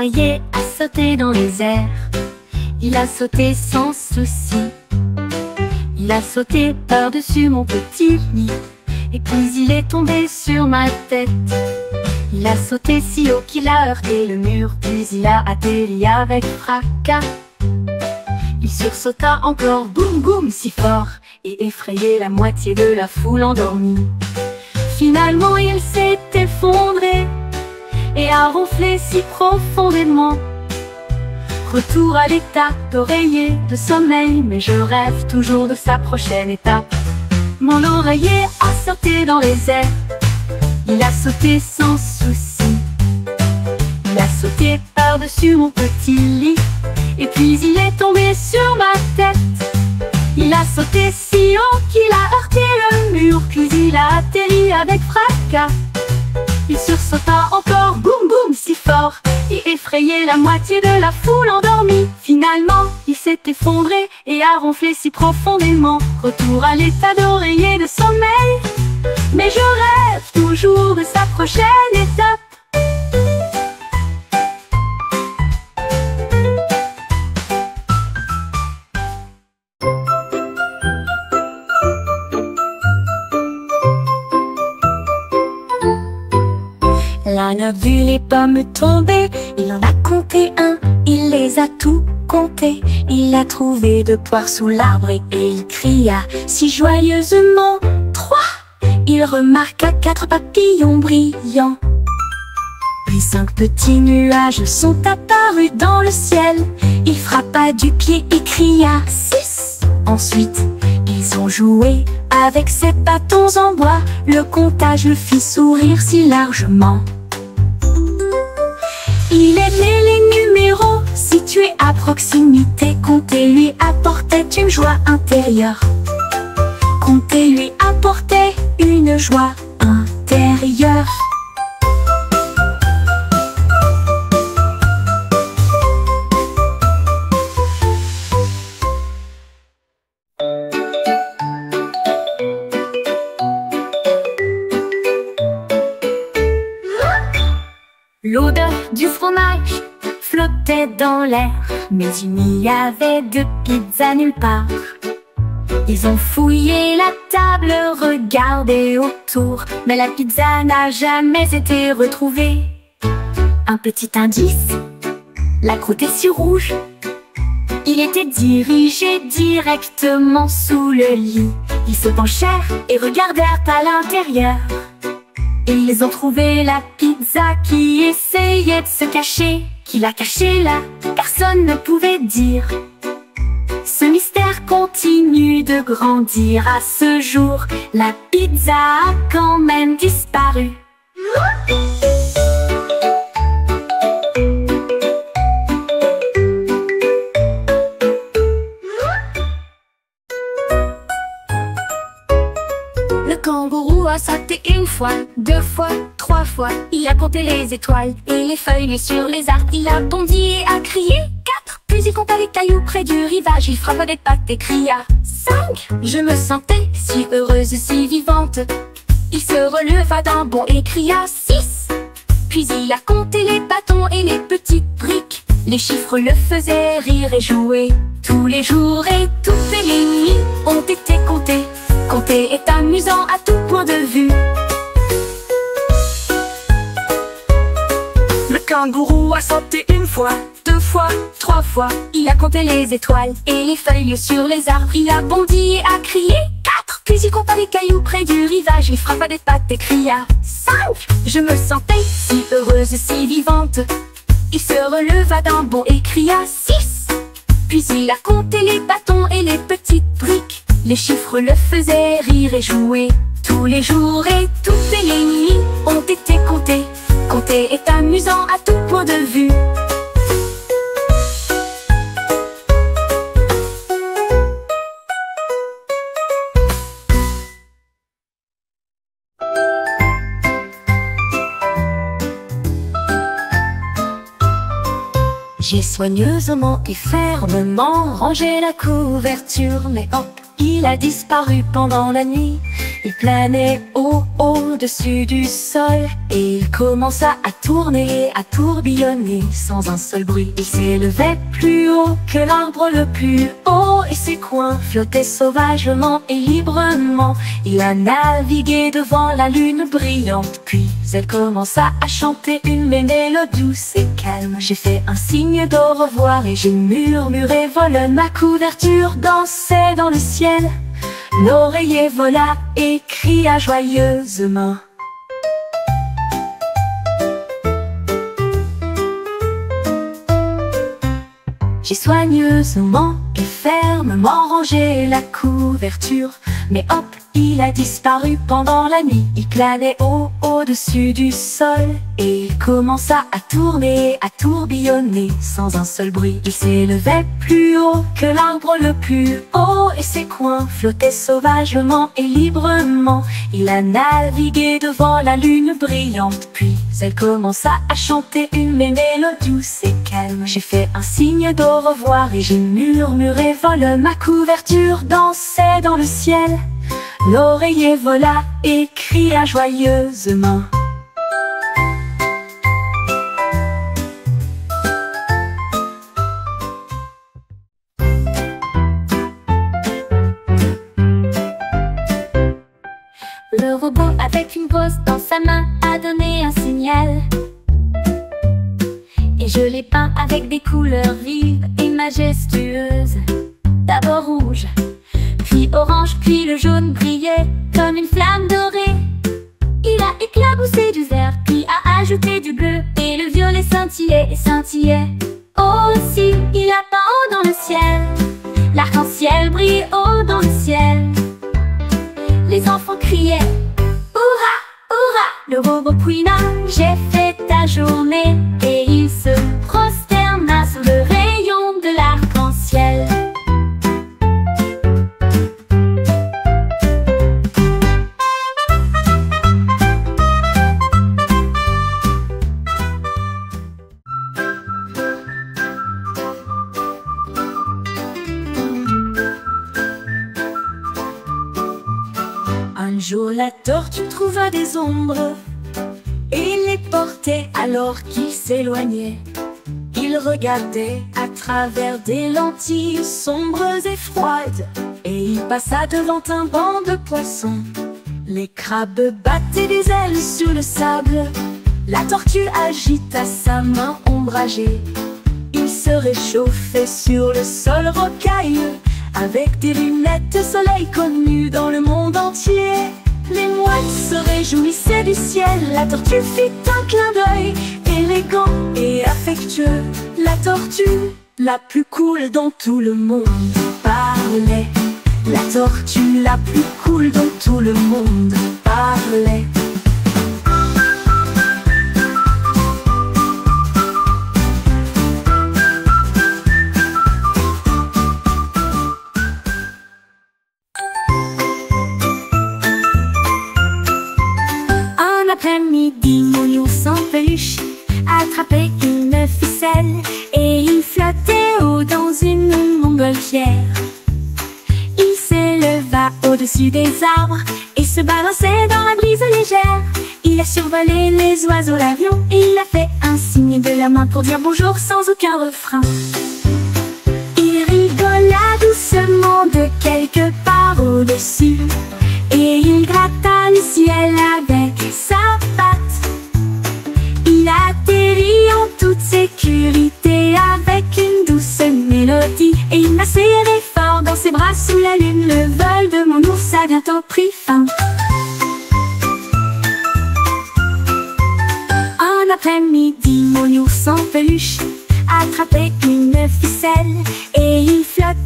l'oreiller a sauté dans les airs. Il a sauté sans souci. Il a sauté par-dessus mon petit lit. Et puis il est tombé sur ma tête. Il a sauté si haut qu'il a heurté le mur. Puis il a atterri avec fracas. Il sursauta encore, boum boum, si fort, et effrayé la moitié de la foule endormie. Finalement il s'est effondré et a ronflé si profondément. Retour à l'état d'oreiller de sommeil, mais je rêve toujours de sa prochaine étape. Mon oreiller a sauté dans les airs. Il a sauté sans souci. Il a sauté par-dessus mon petit lit. Et puis il est tombé sur ma tête. Il a sauté si haut qu'il a heurté le mur. Puis il a atterri avec fracas. Il sursauta encore, boum boum, si fort, et effrayé la moitié de la foule endormie. Finalement, il s'est effondré et a ronflé si profondément. Retour à l'état d'oreiller de sommeil, mais je rêve toujours de sa prochaine étape. L'âne a vu les pommes tomber, il en a compté un, il les a tout comptés. Il a trouvé 2 poires sous l'arbre et il cria si joyeusement 3. Il remarqua 4 papillons brillants. Puis 5 petits nuages sont apparus dans le ciel. Il frappa du pied et cria 6. Ensuite, ils ont joué avec 7 bâtons en bois. Le comptage le fit sourire si largement. Il aimait les numéros situés à proximité. Compter lui apportait une joie intérieure. Compter lui apportait une joie intérieure. L'odeur du fromage flottait dans l'air, mais il n'y avait de pizza nulle part. Ils ont fouillé la table, regardé autour, mais la pizza n'a jamais été retrouvée. Un petit indice, la croûte est si rouge. Il était dirigé directement sous le lit. Ils se penchèrent et regardèrent à l'intérieur. Et ils ont trouvé la pizza qui essayait de se cacher. Qui l'a cachée là, personne ne pouvait dire. Ce mystère continue de grandir. À ce jour, la pizza a quand même disparu. Le kangourou a sauté 1 fois, 2 fois, 3 fois. Il a compté les étoiles et les feuilles sur les arbres. Il a bondi et a crié 4. Puis il compta les cailloux près du rivage. Il frappa des pattes et cria 5. Je me sentais si heureuse, si vivante. Il se releva d'un bond et cria 6. Puis il a compté les bâtons et les petites briques. Les chiffres le faisaient rire et jouer. Tous les jours et toutes les nuits ont été comptés. Compter est amusant à tout point de vue. Le kangourou a sauté 1 fois, 2 fois, 3 fois. Il a compté les étoiles et les feuilles sur les arbres. Il a bondi et a crié 4. Puis il compta les cailloux près du rivage. Il frappa des pattes et cria 5. Je me sentais si heureuse, si vivante. Il se releva d'un bond et cria 6. Puis il a compté les bâtons et les petites briques. Les chiffres le faisaient rire et jouer. Tous les jours et toutes les nuits ont été comptés. Compter est amusant à tout point de vue. J'ai soigneusement et fermement rangé la couverture, mais hop, il a disparu pendant la nuit. Il planait au-dessus du sol et il commença à tourner, à tourbillonner sans un seul bruit. Il s'élevait plus haut que l'arbre le plus haut et ses coins flottaient sauvagement et librement. Il a navigué devant la lune brillante, puis elle commença à chanter une mélodie douce et calme. J'ai fait un signe d'au revoir et j'ai murmuré vole. Ma couverture dansait dans le ciel. L'oreiller vola et cria joyeusement. J'ai soigneusement et fermement rangé la couverture, mais hop, il a disparu pendant la nuit. Il planait au-dessus du sol et il commença à tourner, à tourbillonner sans un seul bruit. Il s'élevait plus haut que l'arbre le plus haut et ses coins flottaient sauvagement et librement. Il a navigué devant la lune brillante, puis elle commença à chanter une mélodie douce et calme. J'ai fait un signe d'au revoir et j'ai murmuré vole. Ma couverture dansait dans le ciel. L'oreiller vola et cria joyeusement. Le robot avec une brosse dans sa main a donné un signal. Et je l'ai peint avec des couleurs vives et majestueuses. D'abord rouge, puis orange, puis le jaune brillait comme une flamme dorée. Il a éclaboussé du vert, puis a ajouté du bleu, et le violet scintillait et scintillait. Aussi, il a peint haut dans le ciel. L'arc-en-ciel brille haut dans le ciel. Les enfants criaient hurrah, hurrah. Le robot couina, j'ai fait ta journée, et il se prosterna sous le rayon de l'arc-en-ciel. Un jour la tortue trouva des ombres et les portait alors qu'il s'éloignait. Il regardait à travers des lentilles sombres et froides, et il passa devant un banc de poissons. Les crabes battaient des ailes sur le sable. La tortue agita sa main ombragée. Il se réchauffait sur le sol rocailleux, avec des lunettes de soleil connues dans le monde entier. Les mouettes se réjouissaient du ciel. La tortue fit un clin d'œil élégant et affectueux. La tortue la plus cool dont tout le monde parlait. La tortue la plus cool dont tout le monde parlait. Après-midi, mon ours en peluche attrapait une ficelle et il flottait haut dans une montgolfière. Il s'éleva au-dessus des arbres et se balançait dans la brise légère. Il a survolé les oiseaux, l'avion, et il a fait un signe de la main pour dire bonjour sans aucun refrain. Il rigola doucement de quelque part au-dessus et il gratta le ciel avec sa patte. Il atterrit en toute sécurité avec une douce mélodie, et il m'a serré fort dans ses bras sous la lune. Le vol de mon ours a bientôt pris fin. Un après-midi, mon ours en peluche attrapait une ficelle et il flottait